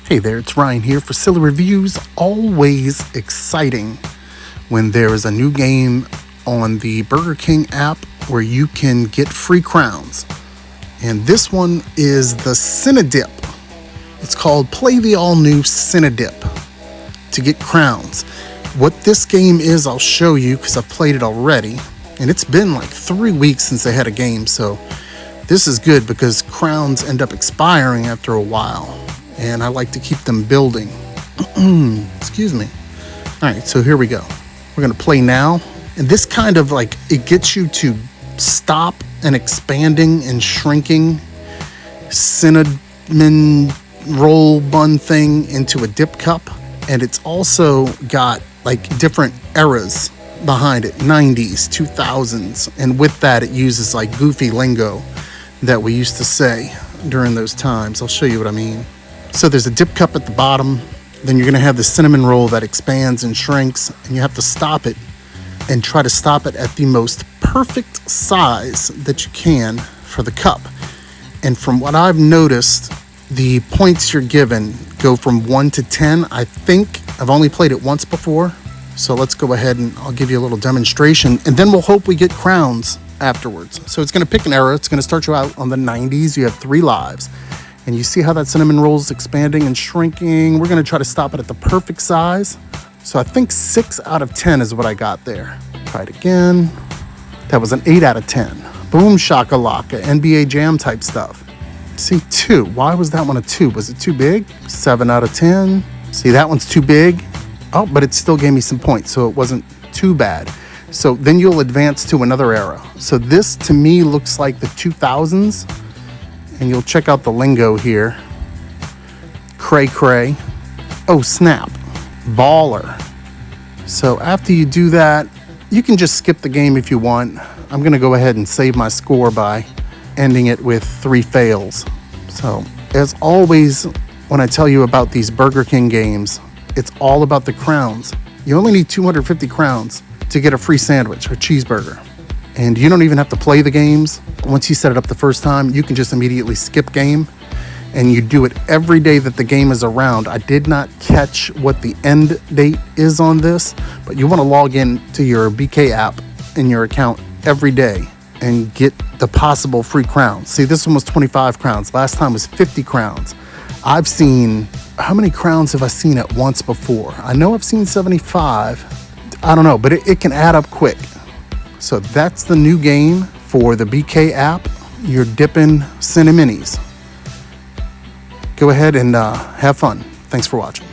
Hey there, it's Ryan here for Silly Reviews. Always exciting when there is a new game on the Burger King app where you can get free crowns. And this one is the CINI. It's called Play the All-New CINI to get crowns. What this game is, I'll show you because I've played it already. And it's been like 3 weeks since they had a game, so this is good because crowns end up expiring after a while. And I like to keep them building. Excuse me. All right, so here we go. We're gonna play now. And this kind of like, it gets you to stop an expanding and shrinking cinnamon roll bun thing into a dip cup. And it's also got like different eras behind it, 90s, 2000s. And with that, it uses like goofy lingo that we used to say during those times. I'll show you what I mean. So there's a dip cup at the bottom, then you're gonna have the cinnamon roll that expands and shrinks, and you have to stop it and try to stop it at the most perfect size that you can for the cup. And from what I've noticed, the points you're given go from 1 to 10. I think I've only played it once before, so let's go ahead and I'll give you a little demonstration, and then we'll hope we get crowns afterwards. So it's gonna pick an era. It's gonna start you out on the 90s. You have 3 lives. And you see how that cinnamon roll is expanding and shrinking. We're gonna try to stop it at the perfect size. So I think 6 out of 10 is what I got there. Try it again. That was an 8 out of 10. Boom shakalaka, NBA Jam type stuff. See, 2, why was that one a 2? Was it too big? 7 out of 10. See, that one's too big. Oh, but it still gave me some points, so it wasn't too bad. So then you'll advance to another era. So this to me looks like the 2000s. And you'll check out the lingo here. Cray cray. Oh, snap. Baller. So after you do that, you can just skip the game if you want. I'm gonna go ahead and save my score by ending it with 3 fails. So as always, when I tell you about these Burger King games, it's all about the crowns. You only need 250 crowns to get a free sandwich or cheeseburger. And you don't even have to play the games. Once you set it up the first time, you can just immediately skip game, and you do it every day that the game is around. I did not catch what the end date is on this, but you want to log in to your BK app in your account every day and get the possible free crowns. See, this one was 25 crowns. Last time was 50 crowns. I've seen, how many crowns have I seen at once before? I know I've seen 75. I don't know, but it can add up quick. So that's the new game for the BK app. You're dipping CINI minis. Go ahead and have fun. Thanks for watching.